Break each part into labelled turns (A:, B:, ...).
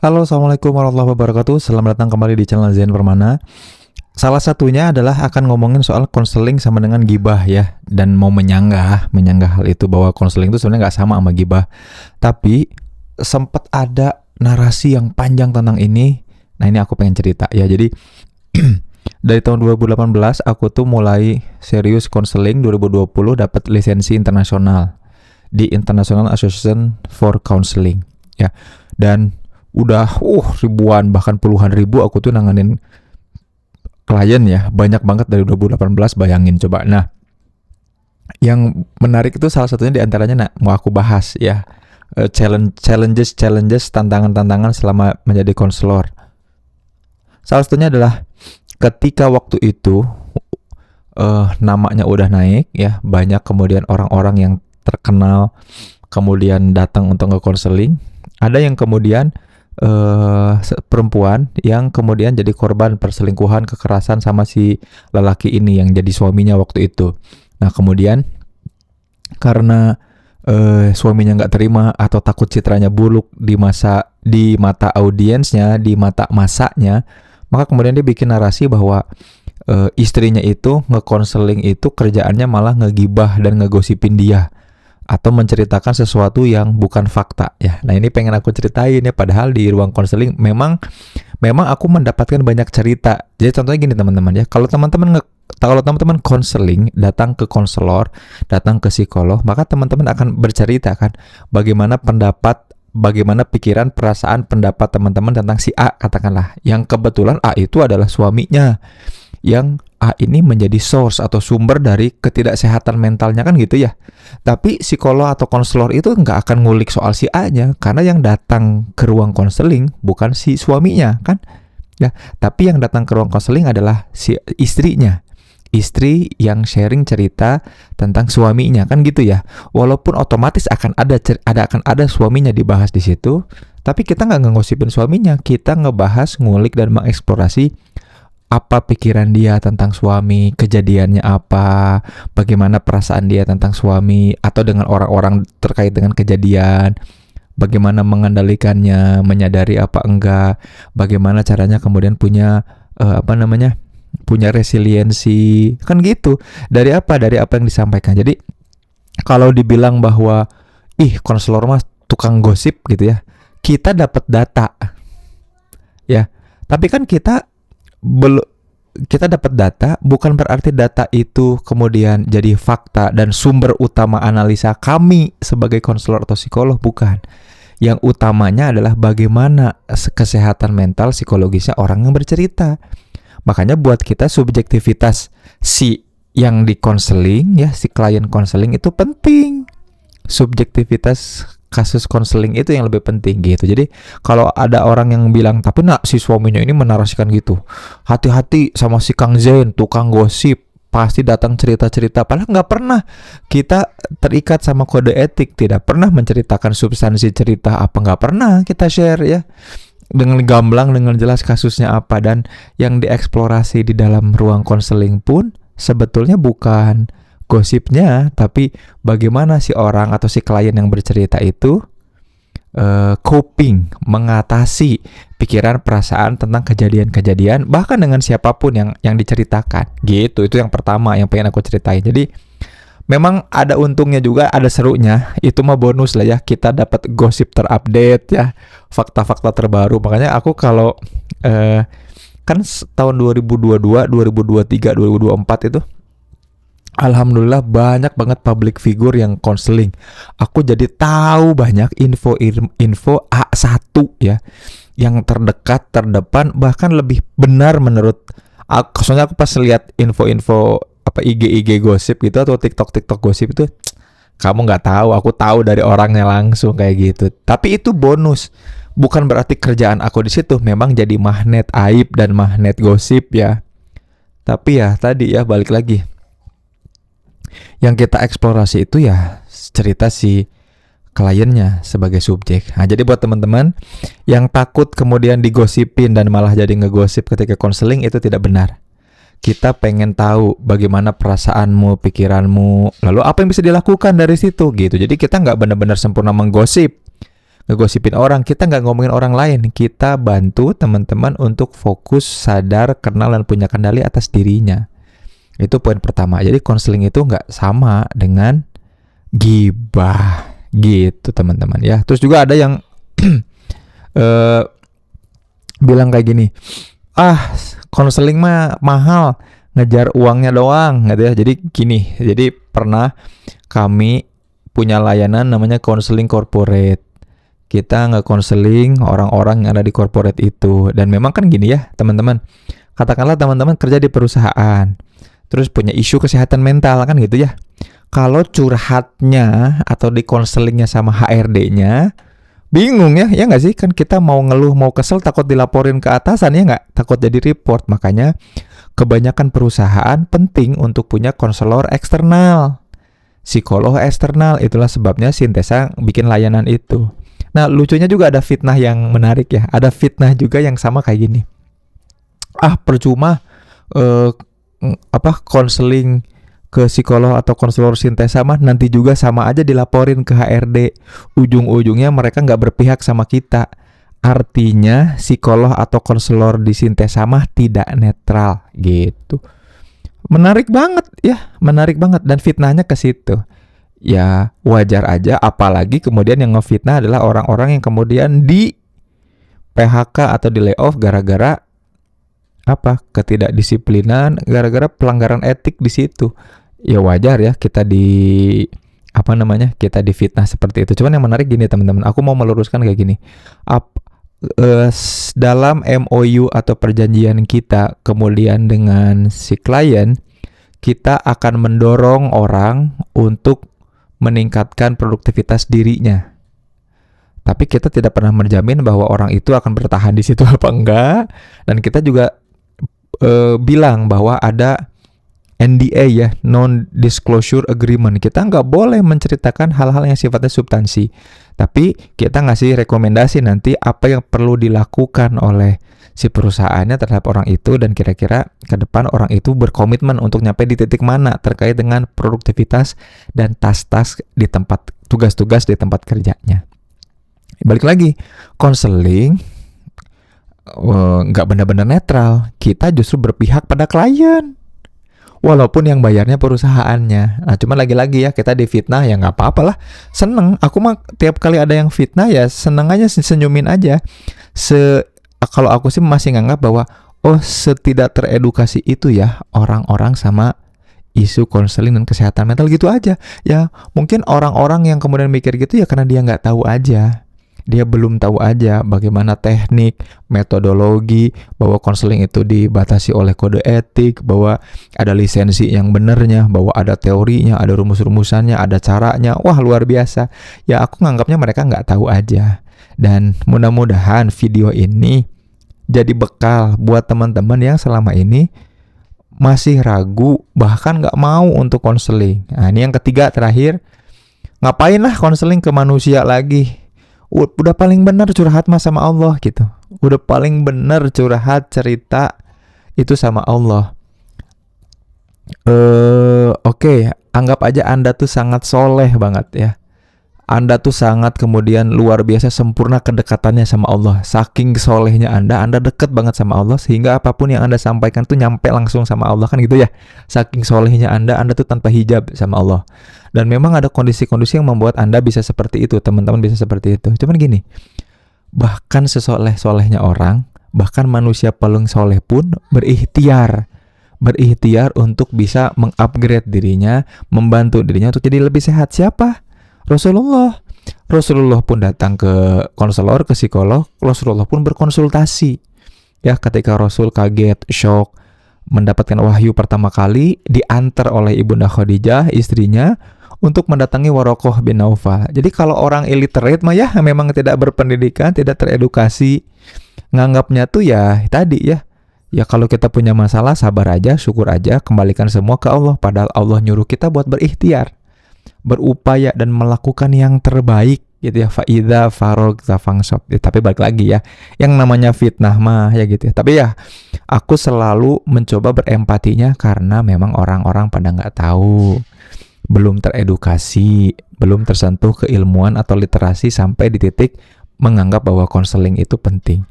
A: Halo, assalamualaikum warahmatullahi wabarakatuh. Selamat datang kembali di channel Zen Permana. Salah satunya adalah akan ngomongin soal konseling sama dengan gibah ya, dan mau menyanggah hal itu bahwa konseling itu sebenarnya nggak sama sama gibah. Tapi sempat ada narasi yang panjang tentang ini. Nah ini aku pengen cerita ya. Jadi dari tahun 2018 aku tuh mulai serius konseling. 2020 dapat lisensi internasional di International Association for Counseling ya. Dan udah ribuan bahkan puluhan ribu aku tuh nanganin klien ya, banyak banget dari 2018, bayangin coba. Nah, yang menarik itu salah satunya diantaranya mau aku bahas ya, challenges, tantangan selama menjadi konselor. Salah satunya adalah ketika waktu itu namanya udah naik ya, banyak kemudian orang-orang yang terkenal kemudian datang untuk nge-counseling. Ada yang kemudian perempuan yang kemudian jadi korban perselingkuhan, kekerasan sama si lelaki ini yang jadi suaminya waktu itu. Nah kemudian karena suaminya nggak terima atau takut citranya buruk di mata audiensnya, di mata masanya, maka kemudian dia bikin narasi bahwa istrinya itu nge-counseling itu kerjaannya malah ngegibah dan ngegosipin dia atau menceritakan sesuatu yang bukan fakta ya. Nah ini pengen aku ceritain ya, padahal di ruang konseling memang aku mendapatkan banyak cerita. Jadi contohnya gini teman-teman ya, kalau teman-teman konseling, datang ke konselor, datang ke psikolog, maka teman-teman akan bercerita kan bagaimana pikiran, perasaan, pendapat teman-teman tentang si A katakanlah, yang kebetulan A itu adalah suaminya, yang A ini menjadi source atau sumber dari ketidaksehatan mentalnya kan gitu ya. Tapi psikolog atau konselor itu nggak akan ngulik soal si A-nya, karena yang datang ke ruang konseling bukan si suaminya kan ya, tapi yang datang ke ruang konseling adalah si istrinya, istri yang sharing cerita tentang suaminya kan gitu ya. Walaupun otomatis akan ada suaminya dibahas di situ, tapi kita nggak ngegosipin suaminya, kita ngebahas, ngulik dan mengeksplorasi apa pikiran dia tentang suami, kejadiannya apa, bagaimana perasaan dia tentang suami atau dengan orang-orang terkait dengan kejadian, bagaimana mengendalikannya, menyadari apa enggak, bagaimana caranya kemudian punya punya resiliensi, kan gitu. Dari apa yang disampaikan. Jadi kalau dibilang bahwa konselor mas tukang gosip gitu ya, kita dapat data ya, tapi kan kita dapat data, bukan berarti data itu kemudian jadi fakta dan sumber utama analisa kami sebagai konselor atau psikolog, bukan. Yang utamanya adalah bagaimana kesehatan mental psikologisnya orang yang bercerita. Makanya buat kita subjektivitas si yang di konseling ya, si klien konseling itu penting. Subjektivitas kasus konseling itu yang lebih penting gitu. Jadi kalau ada orang yang bilang tapi si suaminya ini menarasikan gitu, hati-hati sama si Kang Zain, tukang gosip, pasti datang cerita-cerita, padahal nggak pernah kita terikat sama kode etik, tidak pernah menceritakan substansi cerita apa, nggak pernah kita share ya dengan gamblang, dengan jelas kasusnya apa. Dan yang dieksplorasi di dalam ruang konseling pun sebetulnya bukan gosipnya, tapi bagaimana si orang atau si klien yang bercerita itu coping, mengatasi pikiran, perasaan tentang kejadian-kejadian bahkan dengan siapapun yang diceritakan gitu. Itu yang pertama yang pengen aku ceritain. Jadi memang ada untungnya juga, ada serunya, itu mah bonus lah ya, kita dapat gosip terupdate ya, fakta-fakta terbaru. Makanya aku kalau kan tahun 2022, 2023, 2024 itu alhamdulillah banyak banget public figure yang konseling. Aku jadi tahu banyak info A1 ya, yang terdekat, terdepan, bahkan lebih benar menurut aku. Soalnya aku pas lihat info-info IG gosip gitu atau TikTok gosip itu, kamu nggak tahu, aku tahu dari orangnya langsung kayak gitu. Tapi itu bonus, bukan berarti kerjaan aku di situ memang jadi magnet aib dan magnet gosip ya. Tapi ya tadi ya, balik lagi, yang kita eksplorasi itu ya cerita si kliennya sebagai subjek. Nah, jadi buat teman-teman yang takut kemudian digosipin dan malah jadi ngegosip ketika konseling, itu tidak benar. Kita pengen tahu bagaimana perasaanmu, pikiranmu, lalu apa yang bisa dilakukan dari situ gitu. Jadi kita nggak benar-benar sempurna menggosip. ngegosipin orang, kita nggak ngomongin orang lain, kita bantu teman-teman untuk fokus, sadar, kenal, dan punya kendali atas dirinya. Itu poin pertama. Jadi konseling itu nggak sama dengan gibah gitu teman-teman ya. Terus juga ada yang bilang kayak gini, konseling mah mahal, ngejar uangnya doang gitu ya. Jadi gini, jadi pernah kami punya layanan namanya konseling corporate. Kita nge-konseling orang-orang yang ada di corporate itu. Dan memang kan gini ya teman-teman, katakanlah teman-teman kerja di perusahaan, terus punya isu kesehatan mental kan gitu ya. Kalau curhatnya atau di konselingnya sama HRD-nya, bingung ya nggak sih? Kan kita mau ngeluh, mau kesel, takut dilaporin ke atasan ya nggak? Takut jadi report. Makanya kebanyakan perusahaan penting untuk punya konselor eksternal, psikolog eksternal. Itulah sebabnya Syntesa bikin layanan itu. Nah, lucunya juga ada fitnah yang menarik ya. Ada fitnah juga yang sama kayak gini. Percuma konseling ke psikolog atau konselor Syntesa mah nanti juga sama aja dilaporin ke HRD. Ujung-ujungnya mereka nggak berpihak sama kita. Artinya psikolog atau konselor di Syntesa mah tidak netral gitu. Menarik banget ya, menarik banget. Dan fitnahnya ke situ. Ya wajar aja, apalagi kemudian yang ngefitnah adalah orang-orang yang kemudian di PHK atau di layoff gara-gara ketidakdisiplinan, gara-gara pelanggaran etik di situ. Ya wajar ya kita kita difitnah seperti itu. Cuman yang menarik gini teman-teman, aku mau meluruskan kayak gini. Dalam MOU atau perjanjian kita kemudian dengan si klien, kita akan mendorong orang untuk meningkatkan produktivitas dirinya. Tapi kita tidak pernah menjamin bahwa orang itu akan bertahan di situ apa enggak. Dan kita juga bilang bahwa ada NDA ya, non-disclosure agreement. Kita nggak boleh menceritakan hal-hal yang sifatnya substansi. Tapi kita ngasih rekomendasi nanti apa yang perlu dilakukan oleh si perusahaannya terhadap orang itu. Dan kira-kira ke depan orang itu berkomitmen untuk nyampe di titik mana terkait dengan produktivitas dan tas-tas di tempat, tugas-tugas di tempat kerjanya. Balik lagi, konseling nggak benar-benar netral. Kita justru berpihak pada klien, walaupun yang bayarnya perusahaannya. Nah, cuma lagi-lagi ya, kita difitnah ya nggak apa-apa lah. Seneng, aku mah tiap kali ada yang fitnah ya seneng aja, senyumin aja. Kalau aku sih masih nganggap bahwa setidak teredukasi itu ya orang-orang sama isu konseling dan kesehatan mental gitu aja. Ya mungkin orang-orang yang kemudian mikir gitu ya karena dia nggak tahu aja. Dia belum tahu aja bagaimana teknik, metodologi, bahwa konseling itu dibatasi oleh kode etik, bahwa ada lisensi yang benernya, bahwa ada teorinya, ada rumus-rumusannya, ada caranya. Wah, luar biasa. Ya, aku nganggapnya mereka nggak tahu aja. Dan mudah-mudahan video ini jadi bekal buat teman-teman yang selama ini masih ragu, bahkan nggak mau untuk konseling. Nah, ini yang ketiga terakhir. Ngapain lah konseling ke manusia lagi? Udah paling benar curhat mah sama Allah gitu. Udah paling benar curhat cerita itu sama Allah. Oke, anggap aja Anda tuh sangat soleh banget ya. Anda tuh sangat kemudian luar biasa sempurna kedekatannya sama Allah. Saking solehnya Anda deket banget sama Allah sehingga apapun yang Anda sampaikan tuh nyampe langsung sama Allah kan gitu ya. Saking solehnya Anda tuh tanpa hijab sama Allah. Dan memang ada kondisi-kondisi yang membuat Anda bisa seperti itu, teman-teman bisa seperti itu. Cuman gini, bahkan sesoleh-solehnya orang, bahkan manusia paling soleh pun berikhtiar untuk bisa mengupgrade dirinya, membantu dirinya untuk jadi lebih sehat. Siapa? Rasulullah pun datang ke konselor, ke psikolog. Rasulullah pun berkonsultasi. Ya, ketika Rasul kaget, shock, mendapatkan wahyu pertama kali, diantar oleh Ibunda Khadijah, istrinya, untuk mendatangi Warokoh bin Naufal. Jadi kalau orang illiterate mah ya memang tidak berpendidikan, tidak teredukasi, nganggapnya tuh ya tadi ya. Ya kalau kita punya masalah, sabar aja, syukur aja, kembalikan semua ke Allah. Padahal Allah nyuruh kita buat berikhtiar, berupaya dan melakukan yang terbaik gitu ya. Fa'idza faragta fansab. Tapi balik lagi ya, yang namanya fitnah mah ya gitu ya. Tapi ya aku selalu mencoba berempatinya karena memang orang-orang pada nggak tahu. belum teredukasi, belum tersentuh keilmuan atau literasi sampai di titik menganggap bahwa konseling itu penting.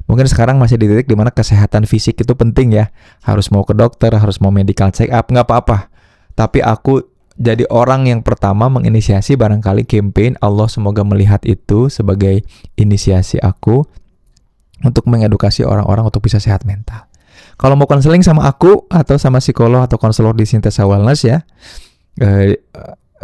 A: Mungkin sekarang masih di titik dimana kesehatan fisik itu penting ya. Harus mau ke dokter, harus mau medical check up, nggak apa-apa. Tapi aku jadi orang yang pertama menginisiasi barangkali campaign Allah semoga melihat itu sebagai inisiasi aku untuk mengedukasi orang-orang untuk bisa sehat mental. Kalau mau konseling sama aku atau sama psikolog atau konselor di Sintesa Wellness ya,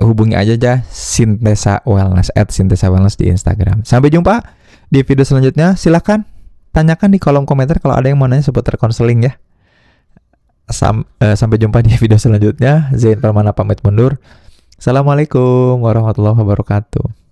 A: hubungi aja Sintesa Wellness @sintesa-wellness di Instagram. Sampai jumpa di video selanjutnya. Silakan tanyakan di kolom komentar kalau ada yang mau nanya seputar konseling ya. Sampai jumpa di video selanjutnya. Zain Permana pamit mundur. Assalamualaikum warahmatullahi wabarakatuh.